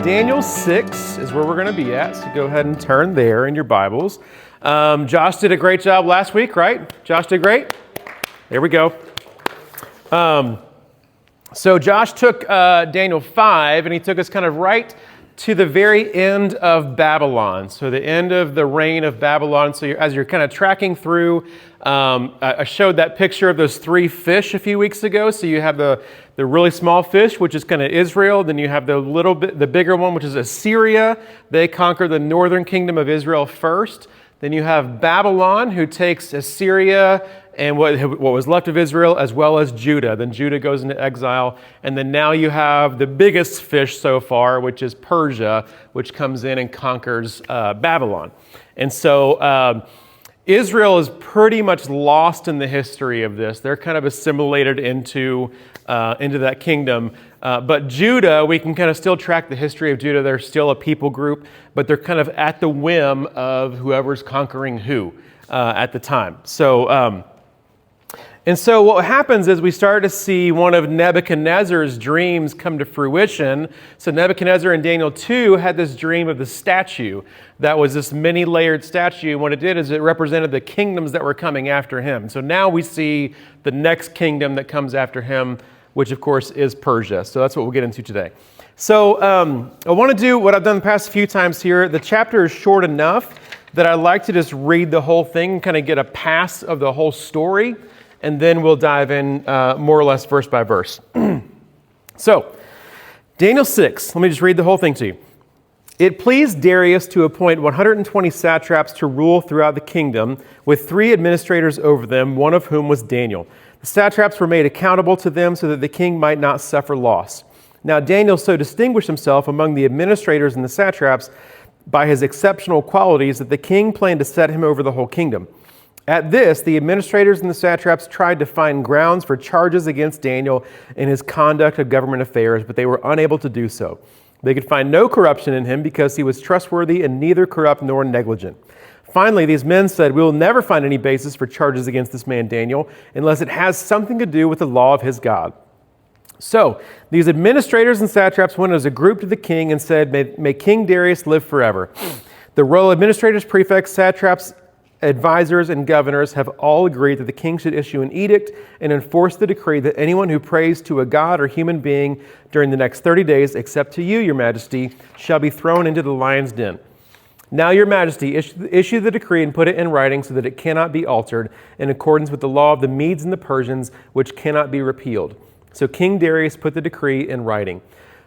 Daniel 6 is where we're going to be at, so go ahead and turn there in your Bibles. Josh did a great job last week, right? Josh did great? There we go. So Josh took Daniel 5, and he took us kind of right to the very end of Babylon. So the end of the reign of Babylon. So as you're kind of tracking through, I showed that picture of those three fish a few weeks ago. So you have the really small fish, which is kind of Israel. Then you have the bigger one, which is Assyria. They conquer the northern kingdom of Israel first. Then you have Babylon, who takes Assyria and what was left of Israel, as well as Judah. Then Judah goes into exile. And then now you have the biggest fish so far, which is Persia, which comes in and conquers Babylon. And so Israel is pretty much lost in the history of this. They're kind of assimilated into that kingdom. But Judah, we can kind of still track the history of Judah. They're still a people group, but they're kind of at the whim of whoever's conquering who at the time. And so what happens is we start to see one of Nebuchadnezzar's dreams come to fruition. So Nebuchadnezzar in Daniel 2 had this dream of the statue that was this many-layered statue. And what it did is it represented the kingdoms that were coming after him. So now we see the next kingdom that comes after him, which of course is Persia. So that's what we'll get into today. So I want to do what I've done the past few times here. The chapter is short enough that I like to just read the whole thing, kind of get a pass of the whole story, and then we'll dive in more or less verse by verse. So, Daniel 6, let me just read the whole thing to you. It pleased Darius to appoint 120 satraps to rule throughout the kingdom, with 3 administrators over them, one of whom was Daniel. The satraps were made accountable to them so that the king might not suffer loss. Now Daniel so distinguished himself among the administrators and the satraps by his exceptional qualities that the king planned to set him over the whole kingdom. At this, the administrators and the satraps tried to find grounds for charges against Daniel in his conduct of government affairs, but they were unable to do so. They could find no corruption in him because he was trustworthy and neither corrupt nor negligent. Finally, these men said, "We will never find any basis for charges against this man Daniel unless it has something to do with the law of his God." So these administrators and satraps went as a group to the king and said, May King Darius live forever. The royal administrators, prefects, satraps, advisors, and governors have all agreed that the king should issue an edict and enforce the decree that anyone who prays to a god or human being during the next 30 days, except to you, your majesty, shall be thrown into the lion's den. Now, your majesty, issue the decree and put it in writing so that it cannot be altered in accordance with the law of the Medes and the Persians, which cannot be repealed. So King Darius put the decree in writing.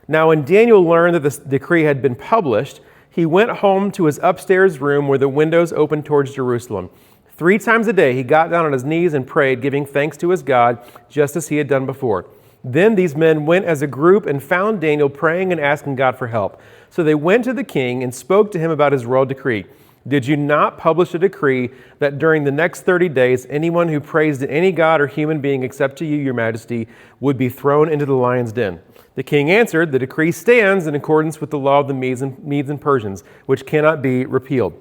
Now, when Daniel learned that this decree had been published, he went home to his upstairs room where the windows opened towards Jerusalem. 3 times a day he got down on his knees and prayed, giving thanks to his God, just as he had done before. Then these men went as a group and found Daniel praying and asking God for help. So they went to the king and spoke to him about his royal decree. Did you not publish a decree that during the next 30 days, anyone who prays to any god or human being except to you, your majesty, would be thrown into the lion's den? The king answered, the decree stands in accordance with the law of the Medes and Persians, which cannot be repealed.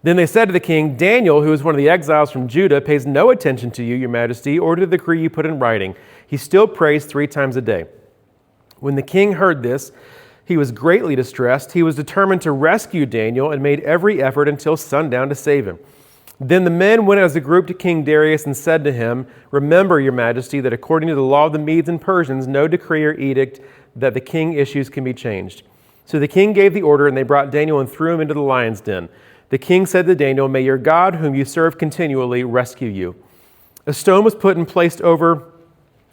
Then they said to the king, Daniel, who is one of the exiles from Judah, pays no attention to you, your majesty, or to the decree you put in writing. He still prays 3 times a day. When the king heard this, he was greatly distressed. He was determined to rescue Daniel and made every effort until sundown to save him. Then the men went as a group to King Darius and said to him, Remember, your majesty, that according to the law of the Medes and Persians, no decree or edict that the king issues can be changed. So the king gave the order, and they brought Daniel and threw him into the lion's den. The king said to Daniel, May your God, whom you serve continually, rescue you. A stone was brought and placed over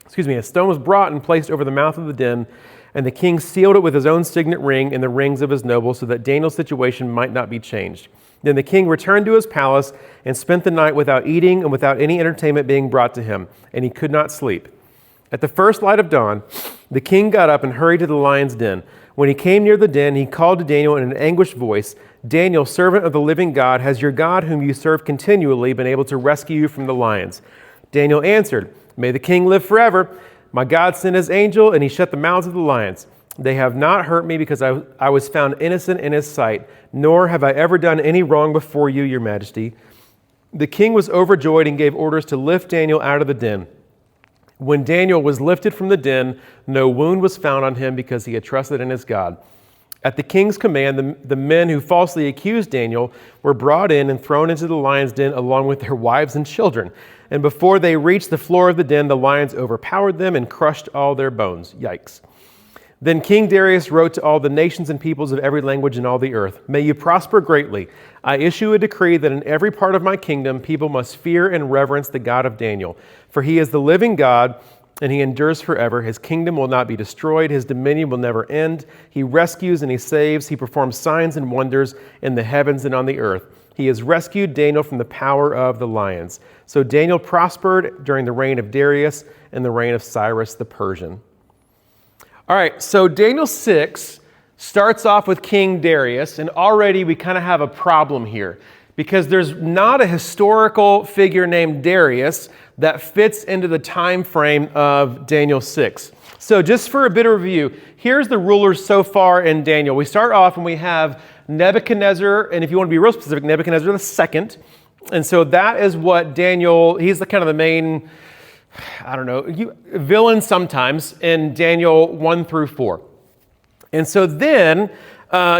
the mouth of the den, and the king sealed it with his own signet ring and the rings of his nobles so that Daniel's situation might not be changed. Then the king returned to his palace and spent the night without eating and without any entertainment being brought to him, and he could not sleep. At the first light of dawn, the king got up and hurried to the lion's den. When he came near the den, he called to Daniel in an anguished voice, Daniel, servant of the living God, has your God, whom you serve continually, been able to rescue you from the lions? Daniel answered, May the king live forever. My God sent his angel, and he shut the mouths of the lions. They have not hurt me because I was found innocent in his sight, nor have I ever done any wrong before you, your majesty. The king was overjoyed and gave orders to lift Daniel out of the den. When Daniel was lifted from the den, no wound was found on him because he had trusted in his God. At the king's command, the men who falsely accused Daniel were brought in and thrown into the lion's den along with their wives and children. And before they reached the floor of the den, the lions overpowered them and crushed all their bones. Yikes. Then King Darius wrote to all the nations and peoples of every language in all the earth, "May you prosper greatly. I issue a decree that in every part of my kingdom people must fear and reverence the God of Daniel. For he is the living God, and he endures forever. His kingdom will not be destroyed. His dominion will never end. He rescues and he saves. He performs signs and wonders in the heavens and on the earth. He has rescued Daniel from the power of the lions." So Daniel prospered during the reign of Darius and the reign of Cyrus the Persian. All right, so Daniel 6 starts off with King Darius, and already we kind of have a problem here because there's not a historical figure named Darius that fits into the time frame of Daniel 6. So just for a bit of review, here's the rulers so far in Daniel. We start off and we have Nebuchadnezzar, and if you want to be real specific, Nebuchadnezzar II. And so that is what Daniel, he's the kind of the main, villain sometimes in Daniel 1 through 4. And so then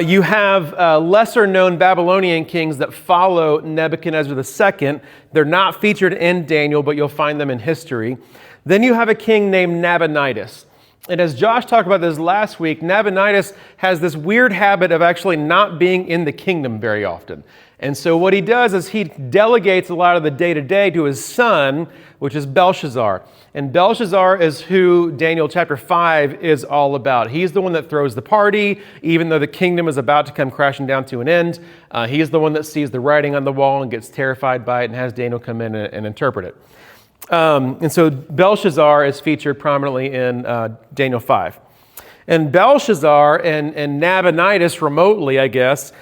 you have lesser known Babylonian kings that follow Nebuchadnezzar II. They're not featured in Daniel, but you'll find them in history. Then you have a king named Nabonidus. And as Josh talked about this last week, Nabonidus has this weird habit of actually not being in the kingdom very often. And so what he does is he delegates a lot of the day-to-day to his son, which is Belshazzar. And Belshazzar is who Daniel chapter 5 is all about. He's the one that throws the party, even though the kingdom is about to come crashing down to an end. He is the one that sees the writing on the wall and gets terrified by it and has Daniel come in and interpret it. And so Belshazzar is featured prominently in Daniel 5. And Belshazzar and Nabonidus remotely, I guess,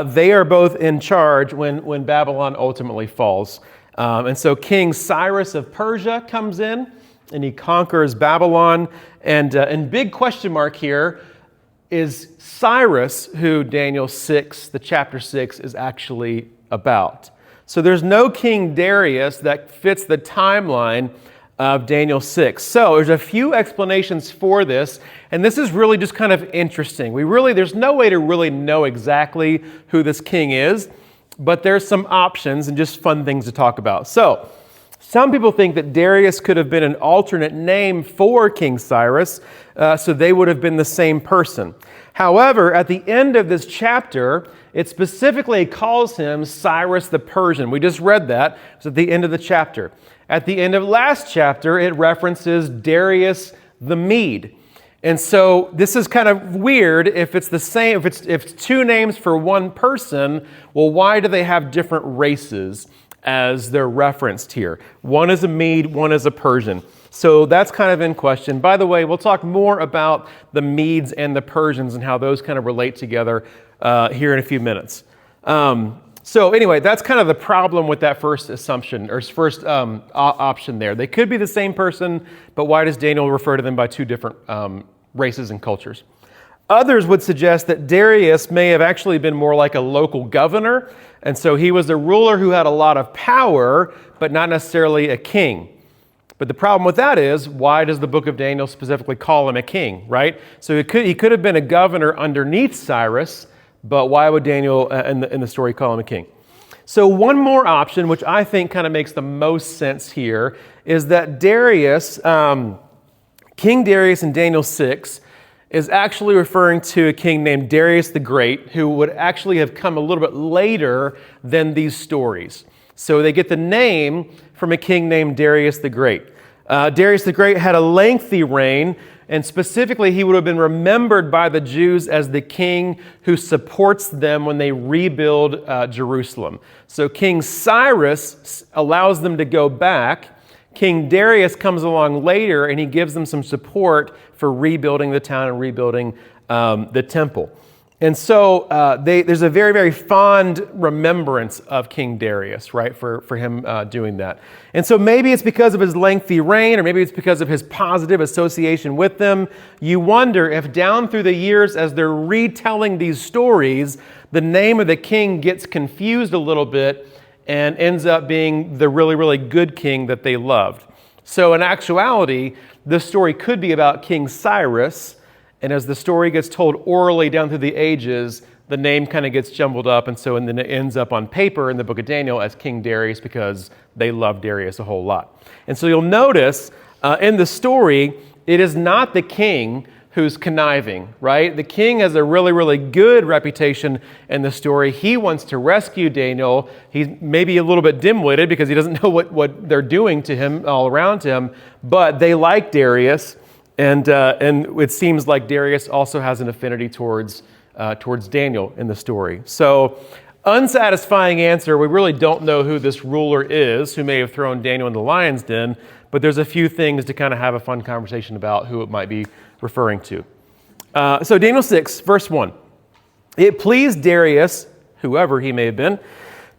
they are both in charge when Babylon ultimately falls. And so King Cyrus of Persia comes in and he conquers Babylon. And big question mark here is Cyrus, who Daniel 6, the chapter 6, is actually about. So there's no King Darius that fits the timeline of Daniel 6. So there's a few explanations for this, and this is really just kind of interesting. There's no way to really know exactly who this king is, but there's some options and just fun things to talk about. So some people think that Darius could have been an alternate name for King Cyrus, so they would have been the same person. However, at the end of this chapter, it specifically calls him Cyrus the Persian. We just read that. It's at the end of the chapter. At the end of last chapter, it references Darius the Mede. And so this is kind of weird if it's the same, if it's two names for one person, well, why do they have different races as they're referenced here? One is a Mede, one is a Persian. So that's kind of in question. By the way, we'll talk more about the Medes and the Persians and how those kind of relate together here in a few minutes. So anyway, that's kind of the problem with that first assumption, or first option there. They could be the same person, but why does Daniel refer to them by two different races and cultures? Others would suggest that Darius may have actually been more like a local governor, and so he was a ruler who had a lot of power, but not necessarily a king. But the problem with that is, why does the book of Daniel specifically call him a king, right? So he could have been a governor underneath Cyrus, but why would Daniel in the story call him a king? So one more option, which I think kind of makes the most sense here, is that Darius, King Darius in Daniel 6, is actually referring to a king named Darius the Great, who would actually have come a little bit later than these stories. So they get the name from a king named Darius the Great. Darius the Great had a lengthy reign, and specifically he would have been remembered by the Jews as the king who supports them when they rebuild Jerusalem. So King Cyrus allows them to go back. King Darius comes along later and he gives them some support for rebuilding the town and rebuilding the temple. And so there's a very, very fond remembrance of King Darius, right, for him doing that. And so maybe it's because of his lengthy reign, or maybe it's because of his positive association with them. You wonder if down through the years, as they're retelling these stories, the name of the king gets confused a little bit and ends up being the really, really good king that they loved. So in actuality, this story could be about King Cyrus, and as the story gets told orally down through the ages, the name kind of gets jumbled up, and then it ends up on paper in the book of Daniel as King Darius because they love Darius a whole lot. And so you'll notice in the story, it is not the king who's conniving, right? The king has a really, really good reputation in the story. He wants to rescue Daniel. He's maybe a little bit dim-witted because he doesn't know what they're doing to him all around him, but they like Darius, and it seems like Darius also has an affinity towards Daniel in the story. So, unsatisfying answer. We really don't know who this ruler is who may have thrown Daniel in the lion's den, but there's a few things to kind of have a fun conversation about who it might be referring to. So Daniel 6, verse 1. It pleased Darius, whoever he may have been,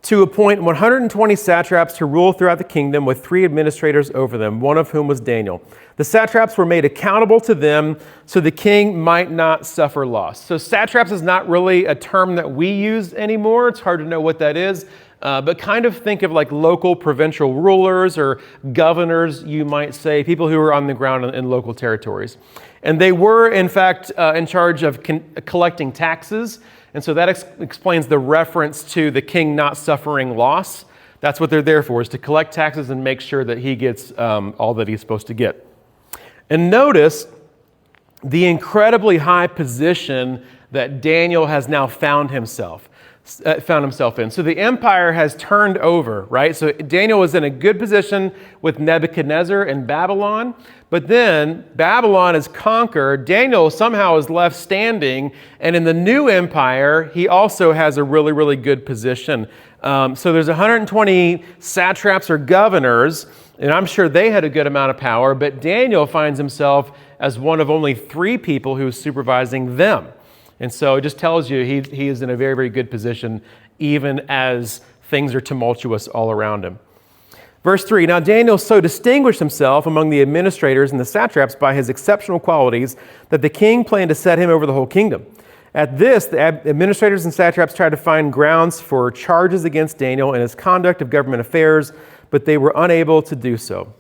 to appoint 120 satraps to rule throughout the kingdom with 3 administrators over them, one of whom was Daniel. The satraps were made accountable to them so the king might not suffer loss. So satraps is not really a term that we use anymore. It's hard to know what that is, but kind of think of like local provincial rulers or governors, you might say, people who are on the ground in local territories. And they were, in fact, in charge of collecting taxes. And so that explains the reference to the king not suffering loss. That's what they're there for, is to collect taxes and make sure that he gets all that he's supposed to get. And notice the incredibly high position that Daniel has now found himself in. So the empire has turned over, right? So Daniel was in a good position with Nebuchadnezzar in Babylon, but then Babylon is conquered. Daniel somehow is left standing, and in the new empire, he also has a really, really good position. So there's 120 satraps or governors, and I'm sure they had a good amount of power, but Daniel finds himself as one of only 3 people who's supervising them. And so it just tells you he is in a very, very good position, even as things are tumultuous all around him. Verse 3, now Daniel so distinguished himself among the administrators and the satraps by his exceptional qualities that the king planned to set him over the whole kingdom. At this, the administrators and satraps tried to find grounds for charges against Daniel and his conduct of government affairs, but they were unable to do so.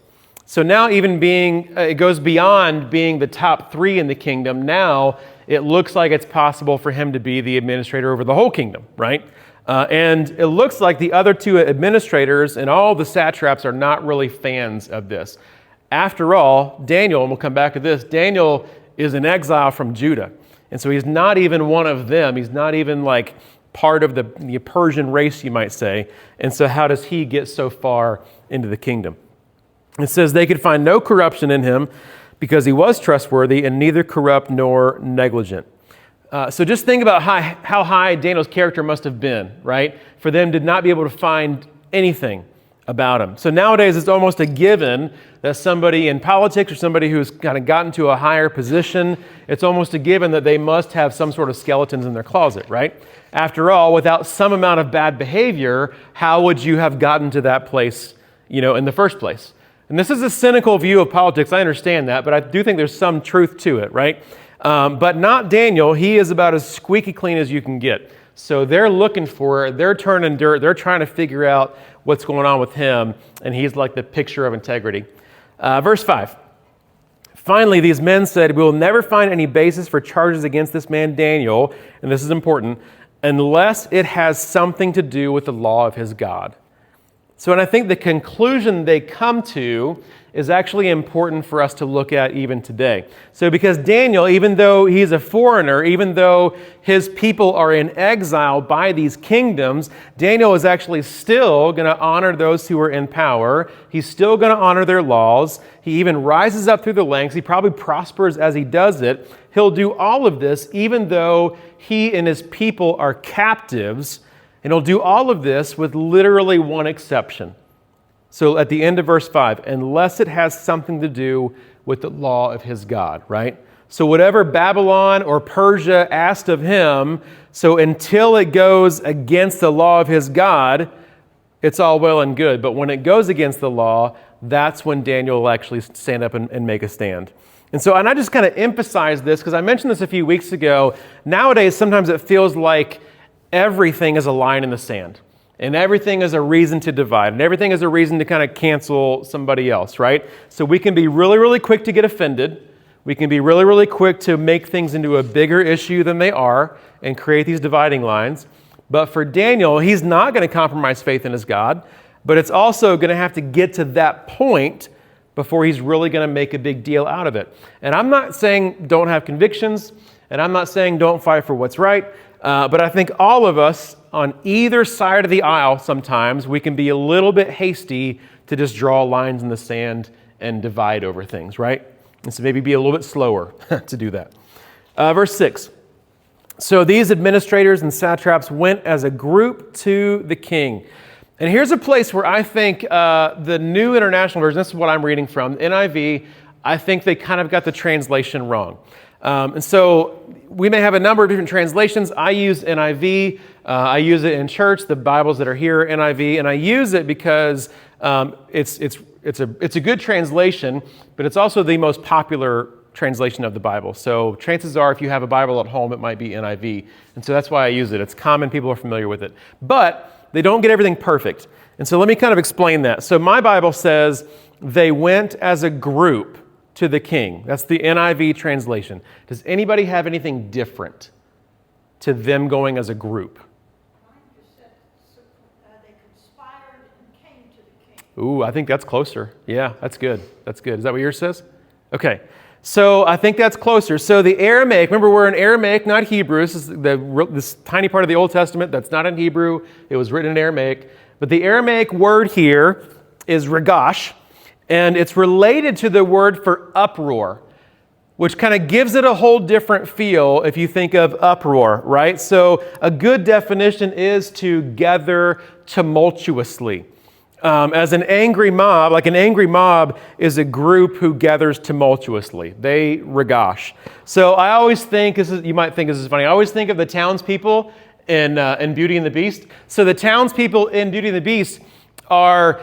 So now even it goes beyond being the top 3 in the kingdom. Now it looks like it's possible for him to be the administrator over the whole kingdom, right? And it looks like the other 2 administrators and all the satraps are not really fans of this. After all, Daniel, and we'll come back to this, Daniel is in exile from Judah. And so he's not even one of them. He's not even like part of the Persian race, you might say. And so how does he get so far into the kingdom? It says they could find no corruption in him because he was trustworthy and neither corrupt nor negligent. So just think about how high Daniel's character must have been, right? For them to not be able to find anything about him. So nowadays it's almost a given that somebody in politics or somebody who's kind of gotten to a higher position, it's almost a given that they must have some sort of skeletons in their closet, right? After all, without some amount of bad behavior, how would you have gotten to that place, in the first place? And this is a cynical view of politics. I understand that, but I do think there's some truth to it, right? But not Daniel. He is about as squeaky clean as you can get. So they're looking for it. They're turning dirt. They're trying to figure out what's going on with him. And he's like the picture of integrity. Verse 5. Finally, these men said, we will never find any basis for charges against this man Daniel, and this is important, unless it has something to do with the law of his God. So, and I think the conclusion they come to is actually important for us to look at even today. So because Daniel, even though he's a foreigner, even though his people are in exile by these kingdoms, Daniel is actually still going to honor those who are in power. He's still going to honor their laws. He even rises up through the ranks. He probably prospers as he does it. He'll do all of this even though he and his people are captives. And he'll do all of this with literally one exception. So at the end of verse 5, unless it has something to do with the law of his God, right? So whatever Babylon or Persia asked of him, so until it goes against the law of his God, it's all well and good. But when it goes against the law, that's when Daniel will actually stand up and make a stand. And I just kind of emphasize this because I mentioned this a few weeks ago. Nowadays, sometimes it feels like everything is a line in the sand. And everything is a reason to divide. And everything is a reason to kind of cancel somebody else, right? So we can be really, really quick to get offended. We can be really, really quick to make things into a bigger issue than they are and create these dividing lines. But for Daniel, he's not going to compromise faith in his God, but it's also going to have to get to that point before he's really going to make a big deal out of it. And I'm not saying don't have convictions, and I'm not saying don't fight for what's right, but I think all of us on either side of the aisle sometimes, we can be a little bit hasty to just draw lines in the sand and divide over things, right? And so maybe be a little bit slower to do that. Verse 6. So these administrators and satraps went as a group to the king. And here's a place where I think the New International Version, this is what I'm reading from, NIV, I think they kind of got the translation wrong. And so we may have a number of different translations. I use NIV. I use it in church, the Bibles that are here, NIV, and I use it because it's a good translation, but it's also the most popular translation of the Bible. So chances are if you have a Bible at home, it might be NIV. And so that's why I use it. It's common. People are familiar with it. But they don't get everything perfect. And so let me kind of explain that. So my Bible says they went as a group to the king. That's the NIV translation. Does anybody have anything different to them going as a group? Mine just said they conspired and came to the king. Ooh, I think that's closer. Yeah, that's good. That's good. Is that what yours says? Okay. So I think that's closer. So the Aramaic, remember we're in Aramaic, not Hebrew. This is this tiny part of the Old Testament that's not in Hebrew. It was written in Aramaic. But the Aramaic word here is regash, and it's related to the word for uproar, which kind of gives it a whole different feel if you think of uproar, right? So a good definition is to gather tumultuously. As an angry mob, like an angry mob is a group who gathers tumultuously. They regash. So I always think, you might think this is funny, I always think of the townspeople in Beauty and the Beast. So the townspeople in Beauty and the Beast are,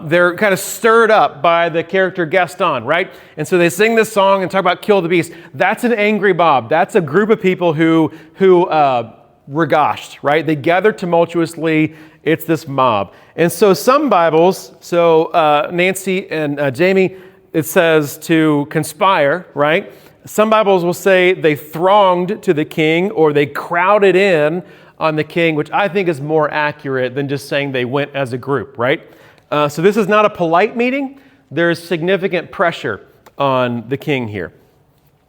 they're kind of stirred up by the character Gaston, right? And so they sing this song and talk about kill the beast. That's an angry mob. That's a group of people who regashed, right? They gather tumultuously. It's this mob. And so some Bibles, Nancy and Jamie, it says to conspire, right? Some Bibles will say they thronged to the king or they crowded in on the king, which I think is more accurate than just saying they went as a group, right? So this is not a polite meeting. There's significant pressure on the king here.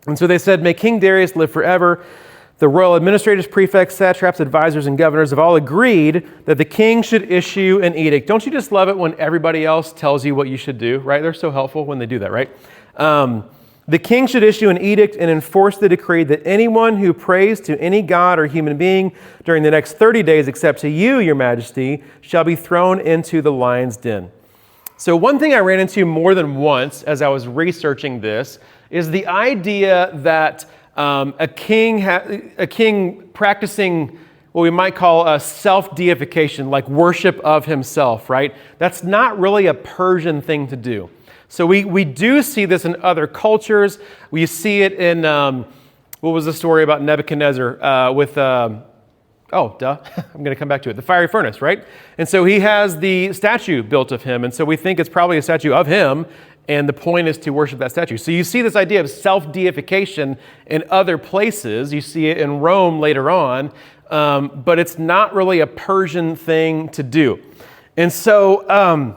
And so they said, may King Darius live forever. The royal administrators, prefects, satraps, advisors, and governors have all agreed that the king should issue an edict. Don't you just love it when everybody else tells you what you should do, right? They're so helpful when they do that, right? The king should issue an edict and enforce the decree that anyone who prays to any god or human being during the next 30 days, except to you, your majesty, shall be thrown into the lion's den. So one thing I ran into more than once as I was researching this is the idea that a king practicing what we might call a self-deification, like worship of himself, right? That's not really a Persian thing to do. So we do see this in other cultures. We see it in, what was the story about Nebuchadnezzar with, I'm going to come back to it, the fiery furnace, right? And so he has the statue built of him, and so we think it's probably a statue of him, and the point is to worship that statue. So you see this idea of self-deification in other places. You see it in Rome later on, but it's not really a Persian thing to do. And so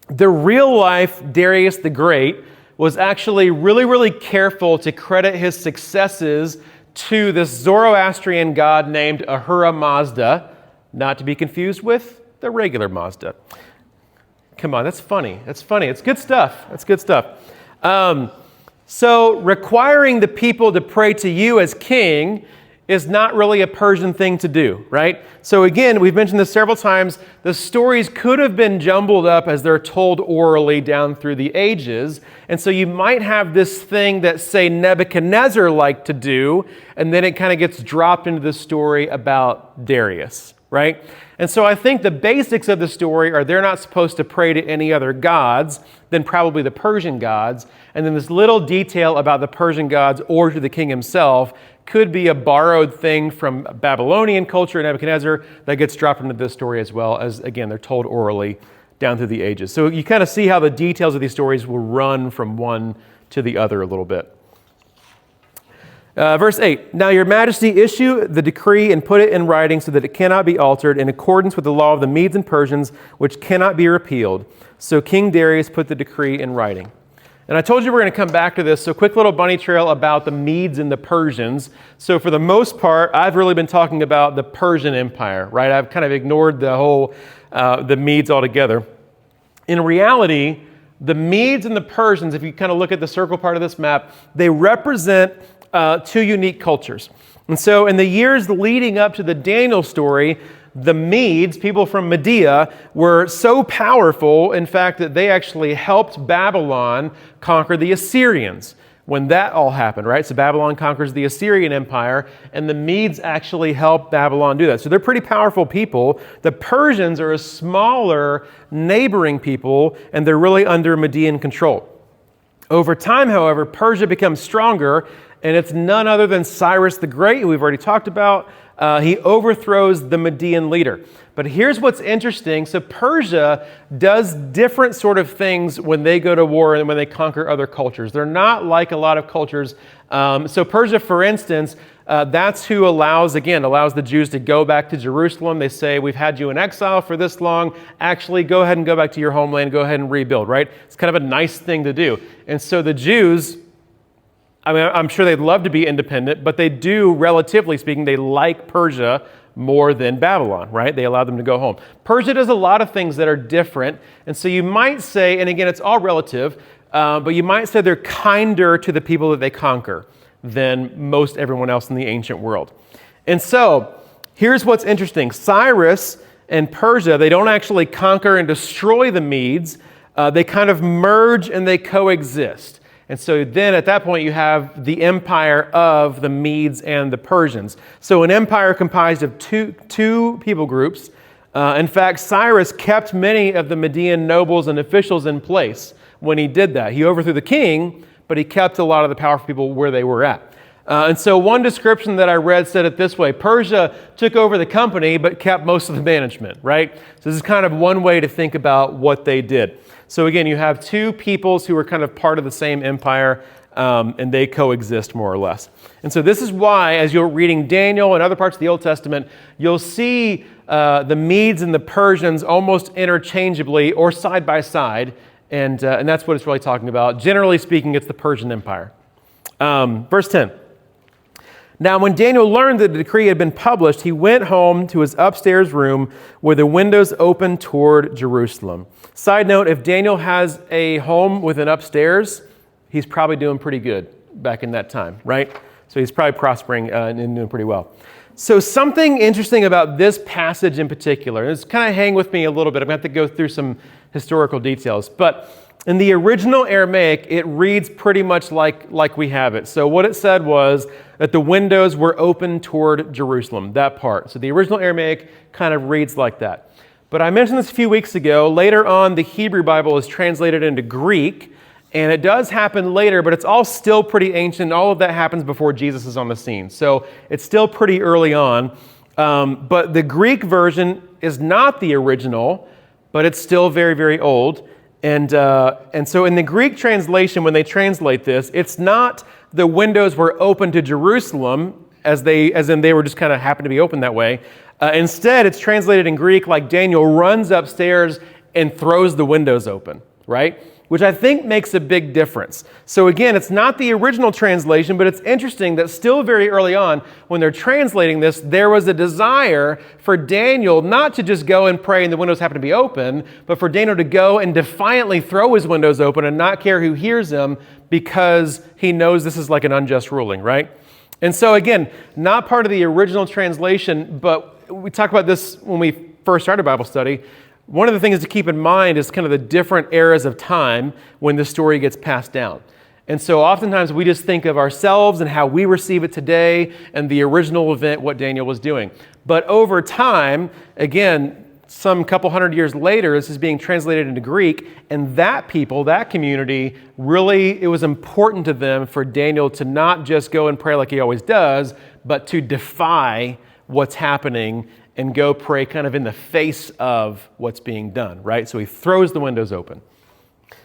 the real life Darius the Great was actually really, really careful to credit his successes to this Zoroastrian god named Ahura Mazda, not to be confused with the regular Mazda. Come on, that's funny. That's funny. It's good stuff. That's good stuff. So requiring the people to pray to you as king is not really a Persian thing to do, right? So again, we've mentioned this several times. The stories could have been jumbled up as they're told orally down through the ages. And so you might have this thing that, say, Nebuchadnezzar liked to do, and then it kind of gets dropped into the story about Darius, right? And so I think the basics of the story are they're not supposed to pray to any other gods than probably the Persian gods. And then this little detail about the Persian gods or to the king himself could be a borrowed thing from Babylonian culture, Nebuchadnezzar, that gets dropped into this story as well, as, again, they're told orally down through the ages. So you kind of see how the details of these stories will run from one to the other a little bit. Verse 8, now your majesty issue the decree and put it in writing so that it cannot be altered in accordance with the law of the Medes and Persians, which cannot be repealed. So King Darius put the decree in writing. And I told you we're going to come back to this, so quick little bunny trail about the Medes and the Persians. So for the most part, I've really been talking about the Persian Empire, right? I've kind of ignored the whole, the Medes altogether. In reality, the Medes and the Persians, if you kind of look at the circle part of this map, they represent two unique cultures. And so in the years leading up to the Daniel story, the Medes, people from Media, were so powerful, in fact, that they actually helped Babylon conquer the Assyrians when that all happened, right? So Babylon conquers the Assyrian Empire, and the Medes actually help Babylon do that. So they're pretty powerful people. The Persians are a smaller neighboring people, and they're really under Median control. Over time, however, Persia becomes stronger, and it's none other than Cyrus the Great, who we've already talked about. He overthrows the Median leader. But here's what's interesting. So Persia does different sort of things when they go to war and when they conquer other cultures. They're not like a lot of cultures. So Persia, for instance, that's who allows the Jews to go back to Jerusalem. They say, we've had you in exile for this long. Actually, go ahead and go back to your homeland. Go ahead and rebuild, right? It's kind of a nice thing to do. And so the Jews, I mean, I'm sure they'd love to be independent, but they do, relatively speaking, they like Persia more than Babylon, right? They allow them to go home. Persia does a lot of things that are different. And so you might say, and again, it's all relative, but you might say they're kinder to the people that they conquer than most everyone else in the ancient world. And so here's what's interesting. Cyrus and Persia, they don't actually conquer and destroy the Medes. They kind of merge and they coexist. And so then at that point you have the empire of the Medes and the Persians. So an empire comprised of two people groups. In fact, Cyrus kept many of the Median nobles and officials in place when he did that. He overthrew the king, but he kept a lot of the powerful people where they were at. And so one description that I read said it this way: Persia took over the company, but kept most of the management, right? So this is kind of one way to think about what they did. So again, you have two peoples who are kind of part of the same empire, and they coexist more or less. And so this is why, as you're reading Daniel and other parts of the Old Testament, you'll see the Medes and the Persians almost interchangeably or side by side, and that's what it's really talking about. Generally speaking, it's the Persian Empire. Verse 10. Now, when Daniel learned that the decree had been published, he went home to his upstairs room where the windows opened toward Jerusalem. Side note, if Daniel has a home with an upstairs, he's probably doing pretty good back in that time, right? So he's probably prospering and doing pretty well. So something interesting about this passage in particular, just kind of hang with me a little bit. I'm going to have to go through some historical details. But in the original Aramaic, it reads pretty much like we have it. So what it said was that the windows were open toward Jerusalem, that part. So the original Aramaic kind of reads like that. But I mentioned this a few weeks ago. Later on, the Hebrew Bible is translated into Greek, and it does happen later, but it's all still pretty ancient. All of that happens before Jesus is on the scene. So it's still pretty early on. But the Greek version is not the original, but it's still very, very old. And so in the Greek translation, when they translate this, it's not the windows were open to Jerusalem, as in they were just kind of happened to be open that way. Instead, it's translated in Greek like Daniel runs upstairs and throws the windows open, right? Which I think makes a big difference. So again, it's not the original translation, but it's interesting that still very early on, when they're translating this, there was a desire for Daniel not to just go and pray and the windows happen to be open, but for Daniel to go and defiantly throw his windows open and not care who hears him, because he knows this is like an unjust ruling, right? And so again, not part of the original translation, but we talked about this when we first started Bible study. One of the things to keep in mind is kind of the different eras of time when the story gets passed down. And so oftentimes we just think of ourselves and how we receive it today and the original event, what Daniel was doing. But over time, again, some couple hundred years later, this is being translated into Greek, and that people, that community, really, it was important to them for Daniel to not just go and pray like he always does, but to defy what's happening and go pray kind of in the face of what's being done, right? So he throws the windows open.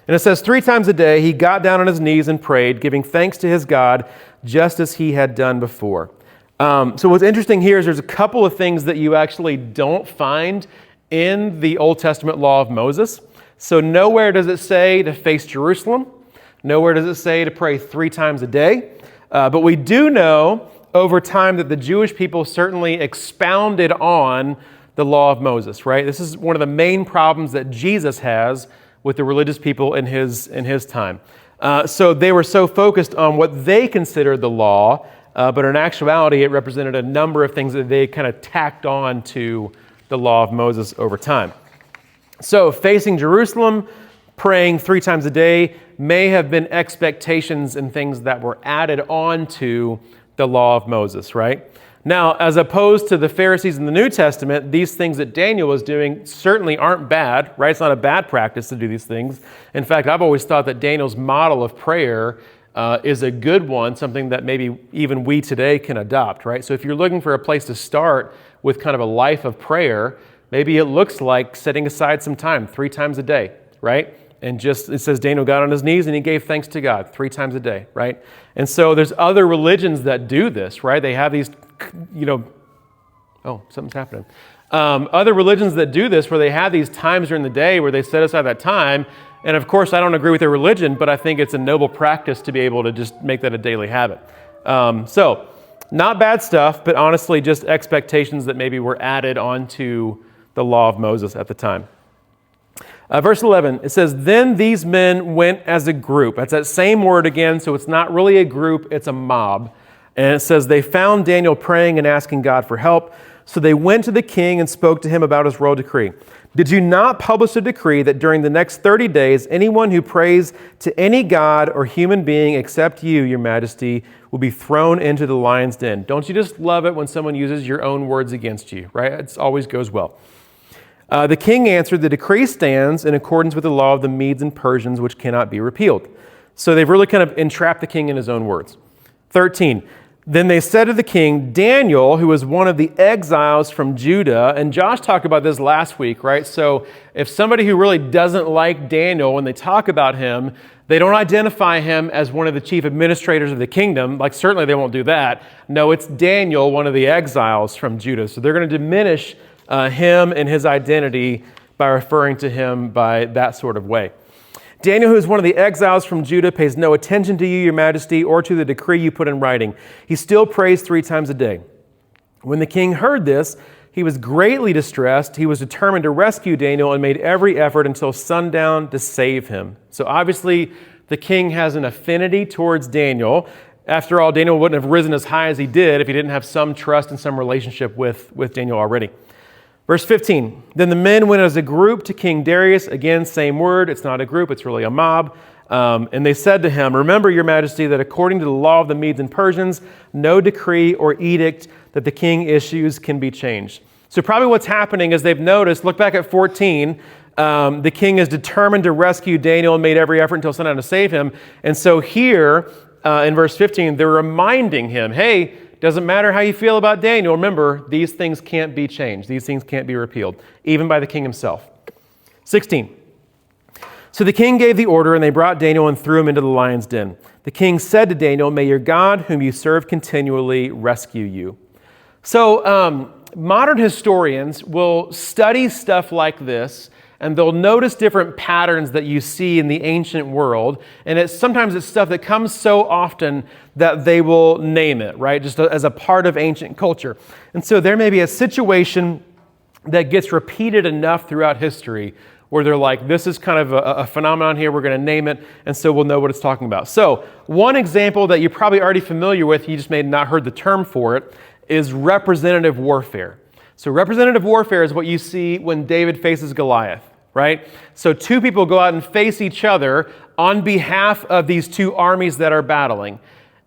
And it says 3 times a day he got down on his knees and prayed, giving thanks to his God, just as he had done before. So what's interesting here is there's a couple of things that you actually don't find in the Old Testament law of Moses. So nowhere does it say to face Jerusalem. Nowhere does it say to pray 3 times a day. But we do know over time that the Jewish people certainly expounded on the law of Moses, right? This is one of the main problems that Jesus has with the religious people in his time. So they were so focused on what they considered the law, but in actuality, it represented a number of things that they kind of tacked on to the law of Moses over time. So facing Jerusalem, praying 3 times a day may have been expectations and things that were added on to the law of Moses, right? Now, as opposed to the Pharisees in the New Testament, these things that Daniel was doing certainly aren't bad, right? It's not a bad practice to do these things. In fact, I've always thought that Daniel's model of prayer is a good one, something that maybe even we today can adopt, right? So if you're looking for a place to start with kind of a life of prayer, maybe it looks like setting aside some time 3 times a day, right? And just, it says Daniel got on his knees and he gave thanks to God 3 times a day, right? And so there's other religions that do this, right? They have these, oh, something's happening. Other religions that do this where they have these times during the day where they set aside that time. And of course, I don't agree with their religion, but I think it's a noble practice to be able to just make that a daily habit. So not bad stuff, but honestly, just expectations that maybe were added onto the law of Moses at the time. Verse 11, it says, then these men went as a group. That's that same word again, so it's not really a group, it's a mob. And it says, they found Daniel praying and asking God for help. So they went to the king and spoke to him about his royal decree. Did you not publish a decree that during the next 30 days, anyone who prays to any god or human being except you, your majesty, will be thrown into the lion's den? Don't you just love it when someone uses your own words against you, right? It always goes well. The king answered, the decree stands in accordance with the law of the Medes and Persians, which cannot be repealed. So they've really kind of entrapped the king in his own words. 13, then they said to the king, Daniel, who was one of the exiles from Judah, and Josh talked about this last week, right? So if somebody who really doesn't like Daniel, when they talk about him, they don't identify him as one of the chief administrators of the kingdom, like certainly they won't do that. No, it's Daniel, one of the exiles from Judah. So they're going to diminish him and his identity by referring to him by that sort of way. Daniel, who is one of the exiles from Judah, pays no attention to you, your majesty, or to the decree you put in writing. He still prays 3 times a day. When the king heard this, he was greatly distressed. He was determined to rescue Daniel and made every effort until sundown to save him. So obviously, the king has an affinity towards Daniel. After all, Daniel wouldn't have risen as high as he did if he didn't have some trust and some relationship with Daniel already. Verse 15, then the men went as a group to King Darius. Again, same word. It's not a group. It's really a mob. And they said to him, remember, your majesty, that according to the law of the Medes and Persians, no decree or edict that the king issues can be changed. So probably what's happening is they've noticed, look back at 14, the king is determined to rescue Daniel and made every effort until sundown to save him. And so here in verse 15, they're reminding him, hey, doesn't matter how you feel about Daniel. Remember, these things can't be changed. These things can't be repealed, even by the king himself. 16. So the king gave the order, and they brought Daniel and threw him into the lion's den. The king said to Daniel, may your God, whom you serve continually, rescue you. So modern historians will study stuff like this, and they'll notice different patterns that you see in the ancient world. And sometimes it's stuff that comes so often that they will name it, right? Just as a part of ancient culture. And so there may be a situation that gets repeated enough throughout history where they're like, this is kind of a phenomenon here, we're going to name it, and so we'll know what it's talking about. So one example that you're probably already familiar with, you just may have not heard the term for it, is representative warfare. So representative warfare is what you see when David faces Goliath, right? So 2 people go out and face each other on behalf of these two armies that are battling.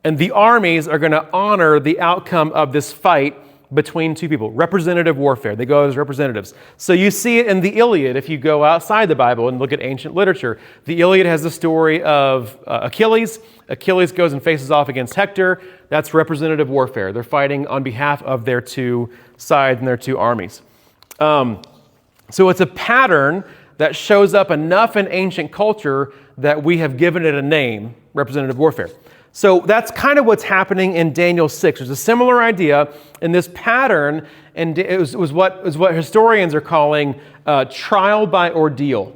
And the armies are going to honor the outcome of this fight between two people. Representative warfare. They go as representatives. So you see it in the Iliad if you go outside the Bible and look at ancient literature. The Iliad has the story of Achilles. Achilles goes and faces off against Hector. That's representative warfare. They're fighting on behalf of their two sides and their two armies. So it's a pattern that shows up enough in ancient culture that we have given it a name, representative warfare. So that's kind of what's happening in Daniel 6. There's a similar idea in this pattern, and it was what historians are calling trial by ordeal.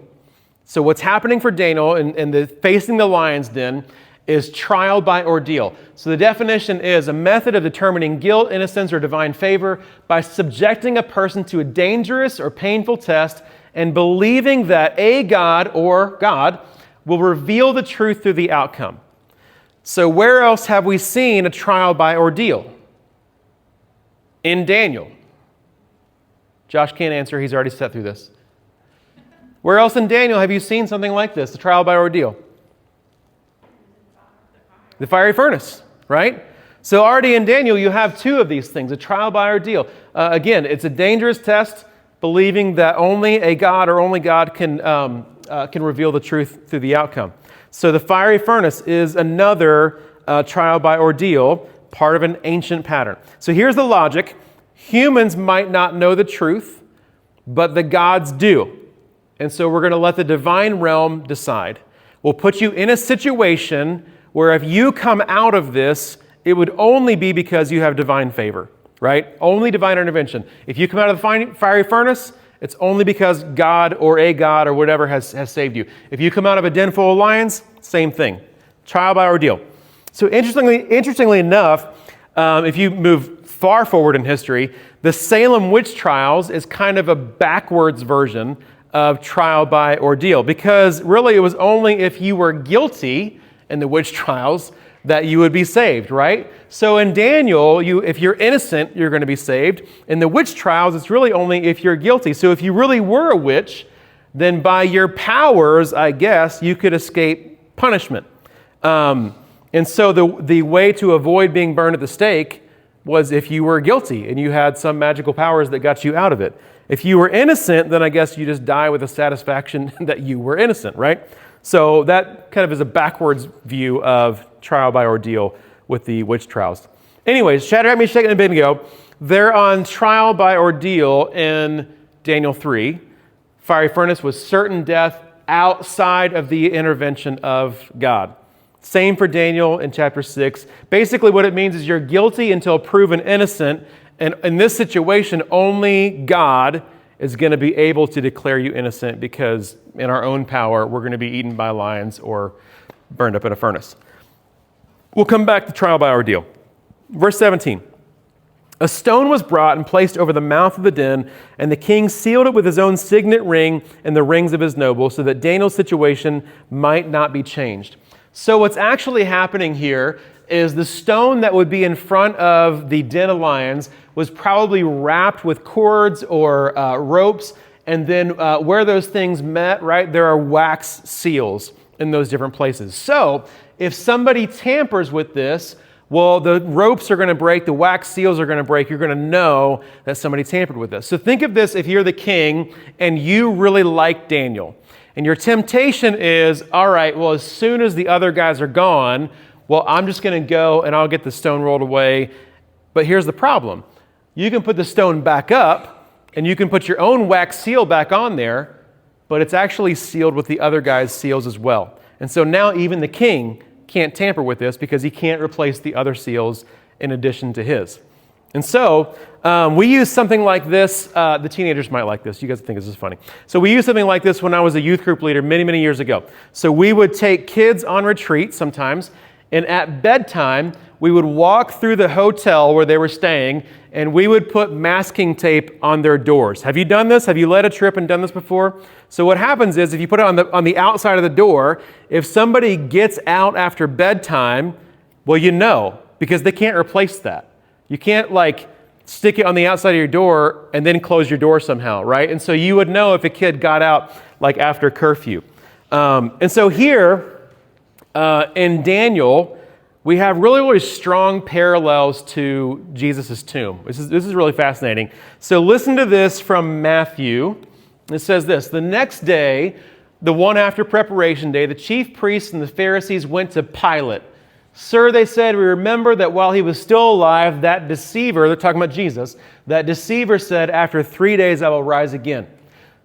So what's happening for Daniel in facing the lion's den is trial by ordeal. So the definition is a method of determining guilt, innocence, or divine favor by subjecting a person to a dangerous or painful test and believing that a God or God will reveal the truth through the outcome. So where else have we seen a trial by ordeal? In Daniel. Josh can't answer. He's already sat through this. Where else in Daniel have you seen something like this, the trial by ordeal? The fiery furnace, right? So already in Daniel, you have two of these things, a trial by ordeal. Again, it's a dangerous test, believing that only a God or only God can reveal the truth through the outcome. So the fiery furnace is another trial by ordeal, part of an ancient pattern. So here's the logic. Humans might not know the truth, but the gods do. And so we're going to let the divine realm decide. We'll put you in a situation where if you come out of this, it would only be because you have divine favor, right? Only divine intervention. If you come out of the fiery furnace, it's only because God or a God or whatever has saved you. If you come out of a den full of lions, same thing. Trial by ordeal. So interestingly enough, if you move far forward in history, the Salem witch trials is kind of a backwards version of trial by ordeal, because really it was only if you were guilty in the witch trials that you would be saved, right? So in Daniel, if you're innocent, you're going to be saved. In the witch trials, it's really only if you're guilty. So if you really were a witch, then by your powers, I guess, you could escape punishment. And so the way to avoid being burned at the stake was if you were guilty and you had some magical powers that got you out of it. If you were innocent, then I guess you just die with the satisfaction that you were innocent, right? So that kind of is a backwards view of trial by ordeal with the witch trials. Anyways, Shadrach, Meshach, and Abednego, they're on trial by ordeal in Daniel 3. Fiery furnace was certain death outside of the intervention of God. Same for Daniel in chapter 6. Basically what it means is you're guilty until proven innocent, and in this situation, only God is going to be able to declare you innocent, because in our own power, we're going to be eaten by lions or burned up in a furnace. We'll come back to trial by ordeal. Verse 17. A stone was brought and placed over the mouth of the den, and the king sealed it with his own signet ring and the rings of his nobles, so that Daniel's situation might not be changed. So what's actually happening here is the stone that would be in front of the den of lions was probably wrapped with cords or ropes, and then where those things met, right, there are wax seals in those different places. So if somebody tampers with this, well, the ropes are going to break, the wax seals are going to break. You're going to know that somebody tampered with this. So think of this if you're the king and you really like Daniel. And your temptation is, all right, well, as soon as the other guys are gone, well, I'm just going to go and I'll get the stone rolled away. But here's the problem. You can put the stone back up and you can put your own wax seal back on there, but it's actually sealed with the other guy's seals as well. And so now even the king can't tamper with this because he can't replace the other seals in addition to his. And so we use something like this. The teenagers might like this. You guys think this is funny. So we used something like this when I was a youth group leader many, many years ago. So we would take kids on retreat sometimes, and at bedtime, we would walk through the hotel where they were staying, and we would put masking tape on their doors. Have you done this? Have you led a trip and done this before? So what happens is if you put it on the outside of the door, if somebody gets out after bedtime, well, you know, because they can't replace that. You can't stick it on the outside of your door and then close your door somehow, right? And so you would know if a kid got out after curfew. And so here, In Daniel, we have really, really strong parallels to Jesus' tomb. This is really fascinating. So listen to this from Matthew. It says this: the next day, the one after preparation day, the chief priests and the Pharisees went to Pilate. Sir, they said, we remember that while he was still alive, that deceiver, they're talking about Jesus, that deceiver said, after 3 days I will rise again.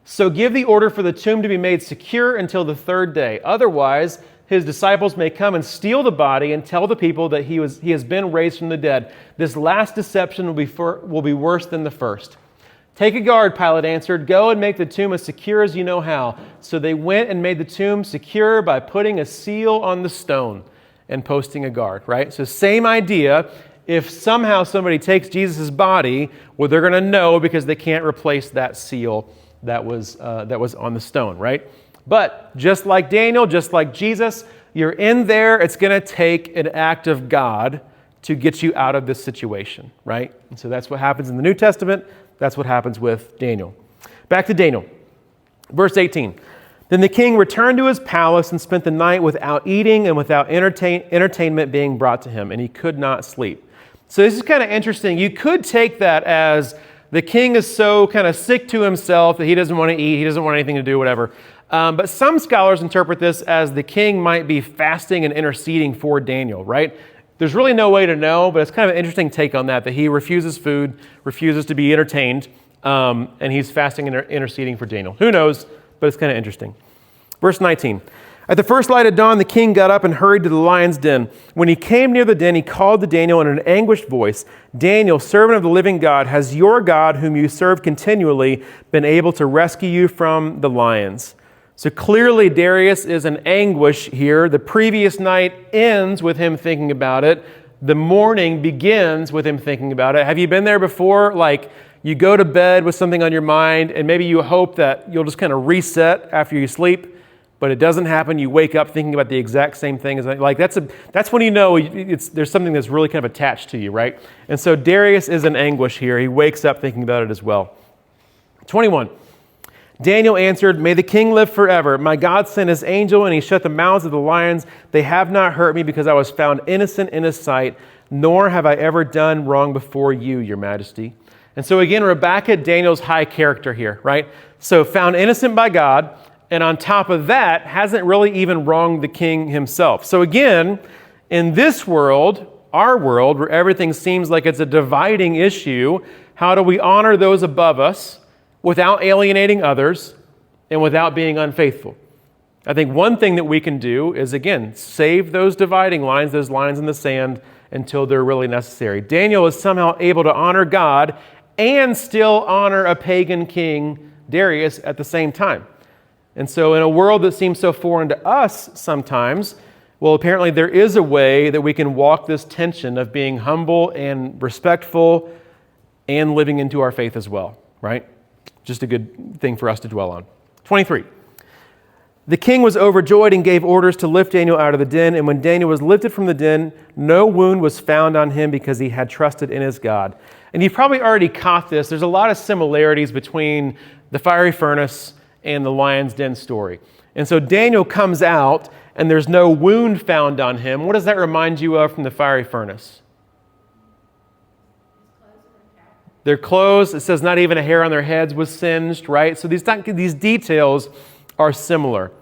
So give the order for the tomb to be made secure until the third day. Otherwise, his disciples may come and steal the body and tell the people that he has been raised from the dead. This last deception will be worse than the first. Take a guard, Pilate answered. Go and make the tomb as secure as you know how. So they went and made the tomb secure by putting a seal on the stone and posting a guard, right? So same idea. If somehow somebody takes Jesus' body, well, they're going to know because they can't replace that seal that was on the stone, right? But just like Daniel, just like Jesus, you're in there. It's going to take an act of God to get you out of this situation, right? And so that's what happens in the New Testament. That's what happens with Daniel. Back to Daniel. Verse 18. Then the king returned to his palace and spent the night without eating and without entertainment being brought to him, and he could not sleep. So this is kind of interesting. You could take that as the king is so kind of sick to himself that he doesn't want to eat, he doesn't want anything to do, whatever. But some scholars interpret this as the king might be fasting and interceding for Daniel, right? There's really no way to know, but it's kind of an interesting take on that he refuses food, refuses to be entertained, and he's fasting and interceding for Daniel. Who knows, but it's kind of interesting. Verse 19. At the first light of dawn, the king got up and hurried to the lion's den. When he came near the den, he called to Daniel in an anguished voice, Daniel, servant of the living God, has your God, whom you serve continually, been able to rescue you from the lions? So clearly Darius is in anguish here. The previous night ends with him thinking about it. The morning begins with him thinking about it. Have you been there before? Like you go to bed with something on your mind and maybe you hope that you'll just kind of reset after you sleep, but it doesn't happen. You wake up thinking about the exact same thing. That's when you know there's something that's really kind of attached to you, right? And so Darius is in anguish here. He wakes up thinking about it as well. 21. Daniel answered, may the king live forever. My God sent his angel and he shut the mouths of the lions. They have not hurt me because I was found innocent in his sight, nor have I ever done wrong before you, your majesty. And so again, we're back at Daniel's high character here, right? So found innocent by God, and on top of that, hasn't really even wronged the king himself. So again, in this world, our world, where everything seems like it's a dividing issue, how do we honor those above us without alienating others and without being unfaithful? I think one thing that we can do is, again, save those dividing lines, those lines in the sand, until they're really necessary. Daniel is somehow able to honor God and still honor a pagan king, Darius, at the same time. And so in a world that seems so foreign to us sometimes, well, apparently there is a way that we can walk this tension of being humble and respectful and living into our faith as well, right? Just a good thing for us to dwell on. 23. The king was overjoyed and gave orders to lift Daniel out of the den. And when Daniel was lifted from the den, no wound was found on him because he had trusted in his God. And you've probably already caught this. There's a lot of similarities between the fiery furnace and the lion's den story. And so Daniel comes out and there's no wound found on him. What does that remind you of from the fiery furnace? Their clothes, it says not even a hair on their heads was singed, right? So these details are similar.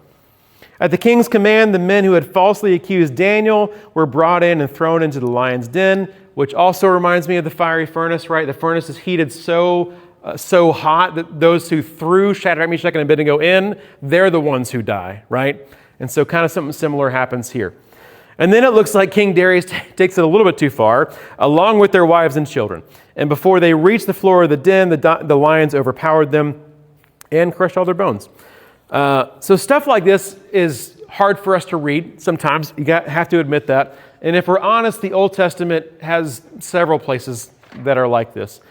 At the king's command, the men who had falsely accused Daniel were brought in and thrown into the lion's den, which also reminds me of the fiery furnace, right? The furnace is heated so hot that those who threw Shadrach, Meshach, and Abednego in, they're the ones who die, right? And so kind of something similar happens here. And then it looks like King Darius takes it a little bit too far, along with their wives and children. And before they reached the floor of the den, the lions overpowered them and crushed all their bones. So stuff like this is hard for us to read sometimes. You have to admit that. And if we're honest, the Old Testament has several places that are like this.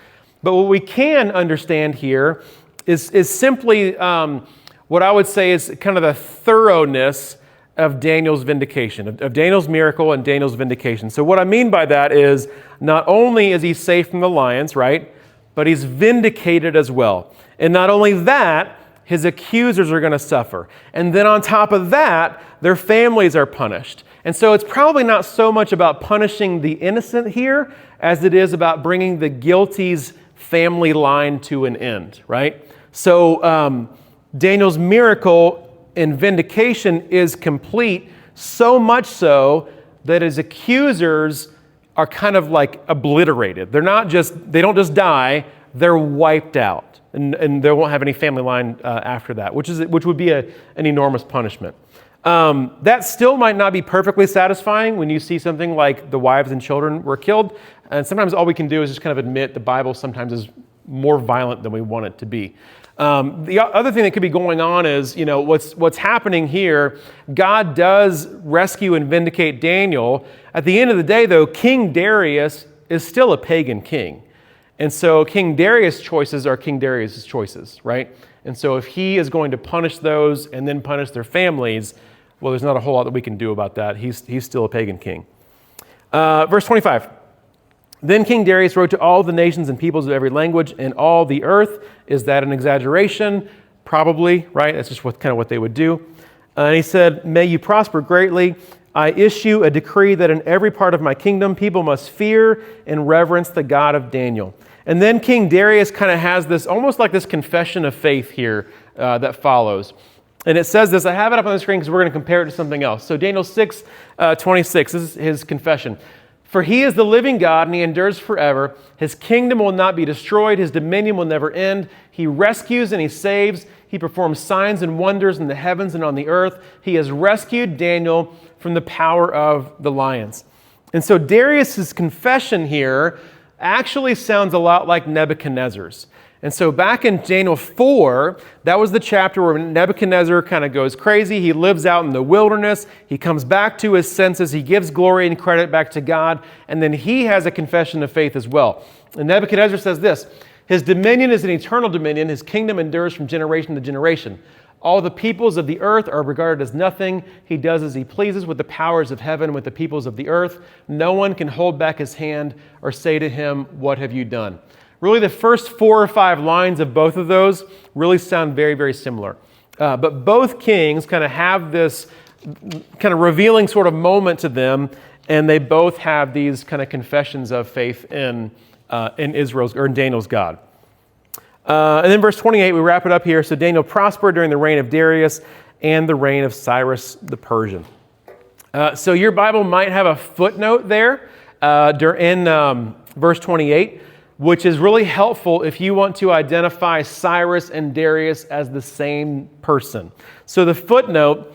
But what we can understand here is simply what I would say is kind of the thoroughness of Daniel's vindication, of Daniel's miracle and Daniel's vindication. So what I mean by that is not only is he safe from the lions, right, but he's vindicated as well. And not only that, his accusers are going to suffer. And then on top of that, their families are punished. And so it's probably not so much about punishing the innocent here as it is about bringing the guilty's family line to an end, right? So Daniel's miracle in vindication is complete, so much so that his accusers are kind of like obliterated. They don't just die, they're wiped out. And they won't have any family line after that, which would be an enormous punishment. That still might not be perfectly satisfying when you see something like the wives and children were killed. And sometimes all we can do is just kind of admit the Bible sometimes is more violent than we want it to be. The other thing that could be going on is, what's happening here. God does rescue and vindicate Daniel. At the end of the day, though, King Darius is still a pagan king. And so King Darius' choices are King Darius' choices, right? And so if he is going to punish those and then punish their families, well, there's not a whole lot that we can do about that. He's still a pagan king. Verse 25. Then King Darius wrote to all the nations and peoples of every language in all the earth. Is that an exaggeration? Probably, right? That's just kind of what they would do. And he said, may you prosper greatly. I issue a decree that in every part of my kingdom, people must fear and reverence the God of Daniel. And then King Darius kind of has this, almost like this confession of faith here that follows. And it says this, I have it up on the screen because we're going to compare it to something else. So Daniel 6:26, this is his confession. For he is the living God, and he endures forever. His kingdom will not be destroyed. His dominion will never end. He rescues and he saves. He performs signs and wonders in the heavens and on the earth. He has rescued Daniel from the power of the lions. And so Darius's confession here actually sounds a lot like Nebuchadnezzar's. And so back in Daniel 4, that was the chapter where Nebuchadnezzar kind of goes crazy. He lives out in the wilderness. He comes back to his senses. He gives glory and credit back to God. And then he has a confession of faith as well. And Nebuchadnezzar says this, his dominion is an eternal dominion. His kingdom endures from generation to generation. All the peoples of the earth are regarded as nothing. He does as he pleases with the powers of heaven, with the peoples of the earth. No one can hold back his hand or say to him, what have you done? Really, the first 4 or 5 lines of both of those really sound very, very similar. But both kings kind of have this kind of revealing sort of moment to them, and they both have these kind of confessions of faith in Israel's or in Daniel's God. And then verse 28, we wrap it up here. So Daniel prospered during the reign of Darius and the reign of Cyrus the Persian. So your Bible might have a footnote there in verse 28, which is really helpful if you want to identify Cyrus and Darius as the same person. So the footnote,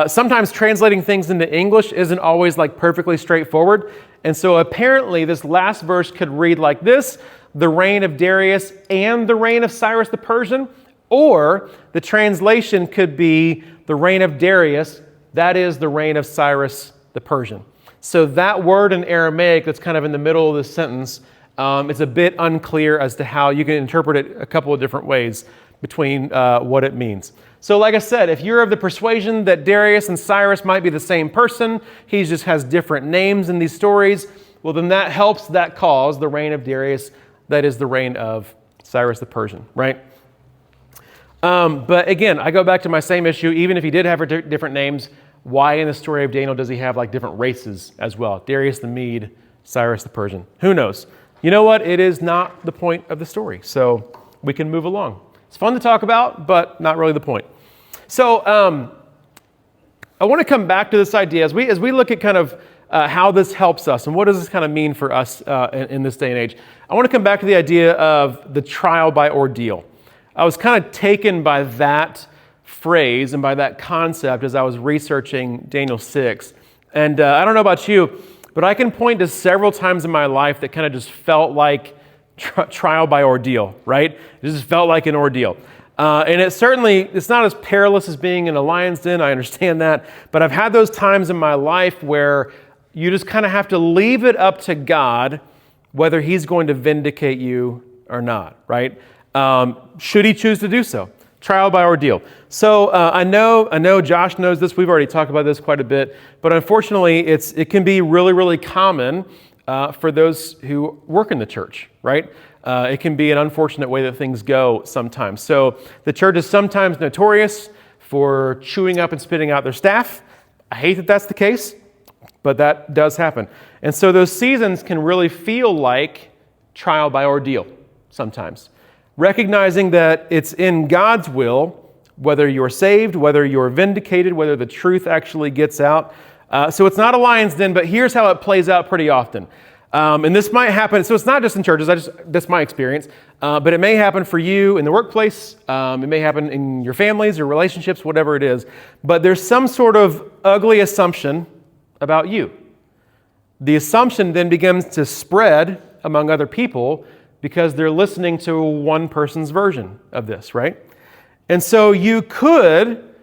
sometimes translating things into English isn't always like perfectly straightforward. And so apparently this last verse could read like this, the reign of Darius and the reign of Cyrus the Persian, or the translation could be the reign of Darius, that is the reign of Cyrus the Persian. So that word in Aramaic that's kind of in the middle of the sentence, it's a bit unclear as to how you can interpret it a couple of different ways between what it means. So like I said, if you're of the persuasion that Darius and Cyrus might be the same person, he just has different names in these stories, well then that helps that cause, the reign of Darius, that is the reign of Cyrus the Persian, right? But again, I go back to my same issue, even if he did have different names, why in the story of Daniel does he have like different races as well? Darius the Mede, Cyrus the Persian, who knows? You know what? It is not the point of the story, so we can move along. It's fun to talk about, but not really the point. So I want to come back to this idea as we look at kind of how this helps us and what does this kind of mean for us in this day and age. I want to come back to the idea of the trial by ordeal. I was kind of taken by that phrase and by that concept as I was researching Daniel 6. And I don't know about you, but I can point to several times in my life that kind of just felt like trial by ordeal, right? It just felt like an ordeal. And it's not as perilous as being in a lion's den, I understand that, but I've had those times in my life where you just kind of have to leave it up to God whether he's going to vindicate you or not, right? Should he choose to do so? Trial by ordeal. So I know Josh knows this. We've already talked about this quite a bit, but unfortunately it can be really, really common for those who work in the church, right? It can be an unfortunate way that things go sometimes. So the church is sometimes notorious for chewing up and spitting out their staff. I hate that that's the case, but that does happen. And so those seasons can really feel like trial by ordeal sometimes. Recognizing that it's in God's will, whether you're saved, whether you're vindicated, whether the truth actually gets out. So it's not a lion's den, but here's how it plays out pretty often. And this might happen, so it's not just in churches, that's my experience, but it may happen for you in the workplace, it may happen in your families or relationships, whatever it is, but there's some sort of ugly assumption about you. The assumption then begins to spread among other people because they're listening to one person's version of this, right? And so you could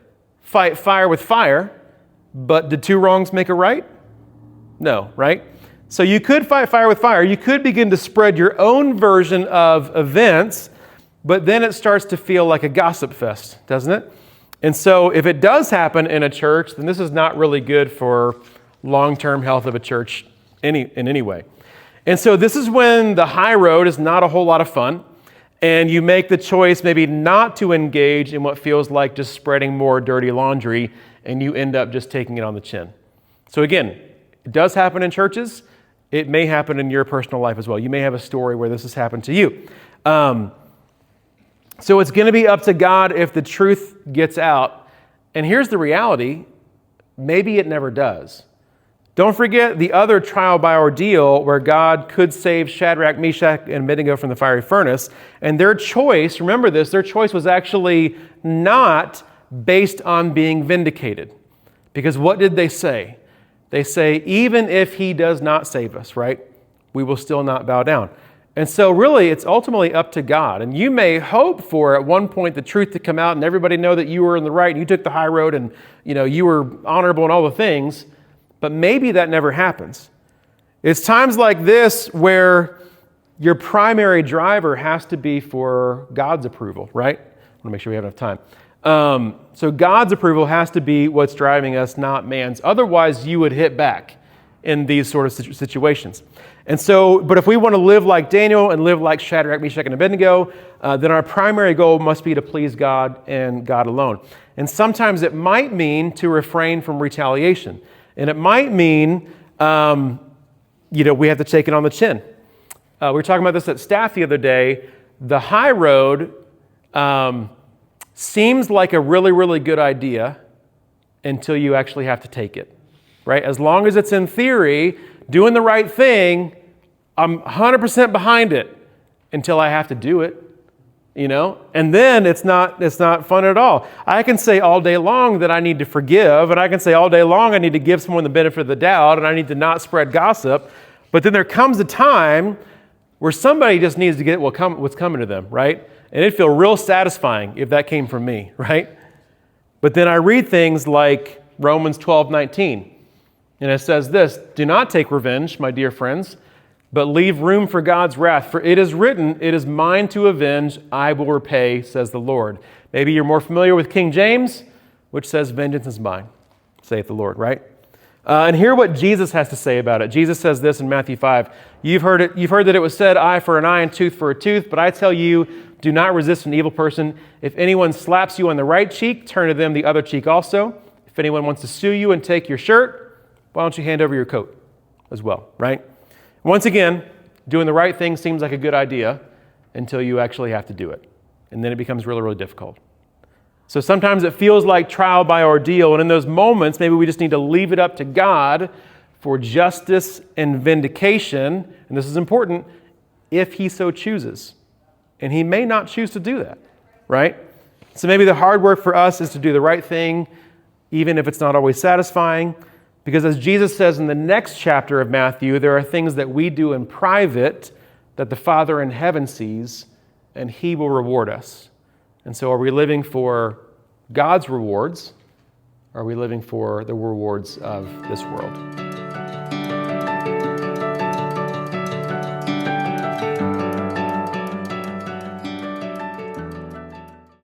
fight fire with fire, but did two wrongs make a right? No, right? So you could fight fire with fire. You could begin to spread your own version of events, but then it starts to feel like a gossip fest, doesn't it? And so if it does happen in a church, then this is not really good for long-term health of a church in any way. And so this is when the high road is not a whole lot of fun, and you make the choice maybe not to engage in what feels like just spreading more dirty laundry, and you end up just taking it on the chin. So again, it does happen in churches. It may happen in your personal life as well. You may have a story where this has happened to you. So it's going to be up to God if the truth gets out. And here's the reality. Maybe it never does. Don't forget the other trial by ordeal where God could save Shadrach, Meshach, and Abednego from the fiery furnace. And their choice, remember this, their choice was actually not based on being vindicated. Because what did they say? They say, even if he does not save us, right, we will still not bow down. And so really, it's ultimately up to God. And you may hope for at one point the truth to come out and everybody know that you were in the right and you took the high road and you were honorable and all the things. But maybe that never happens. It's times like this where your primary driver has to be for God's approval, right? I want to make sure we have enough time. So God's approval has to be what's driving us, not man's. Otherwise, you would hit back in these sort of situations. And so, but if we want to live like Daniel and live like Shadrach, Meshach, and Abednego, then our primary goal must be to please God and God alone. And sometimes it might mean to refrain from retaliation. And it might mean, we have to take it on the chin. We were talking about this at staff the other day. The high road seems like a really, really good idea until you actually have to take it, right? As long as it's in theory, doing the right thing, I'm 100% behind it until I have to do it. And then it's not fun at all. I can say all day long that I need to forgive, and I can say all day long I need to give someone the benefit of the doubt, and I need to not spread gossip. But then there comes a time where somebody just needs to get what's coming to them, right? And it'd feel real satisfying if that came from me, right? But then I read things like Romans 12:19, and it says this, "Do not take revenge, my dear friends, but leave room for God's wrath. For it is written, it is mine to avenge, I will repay, says the Lord." Maybe you're more familiar with King James, which says, "Vengeance is mine, saith the Lord," right? And hear what Jesus has to say about it. Jesus says this in Matthew 5. You've heard that it was said, eye for an eye and tooth for a tooth, but I tell you, do not resist an evil person. If anyone slaps you on the right cheek, turn to them the other cheek also. If anyone wants to sue you and take your shirt, why don't you hand over your coat as well, right? Once again, doing the right thing seems like a good idea until you actually have to do it. And then it becomes really, really difficult. So sometimes it feels like trial by ordeal. And in those moments, maybe we just need to leave it up to God for justice and vindication. And this is important, if he so chooses. And he may not choose to do that, right? So maybe the hard work for us is to do the right thing, even if it's not always satisfying. Because as Jesus says in the next chapter of Matthew, there are things that we do in private that the Father in heaven sees, and he will reward us. And so are we living for God's rewards? Or are we living for the rewards of this world?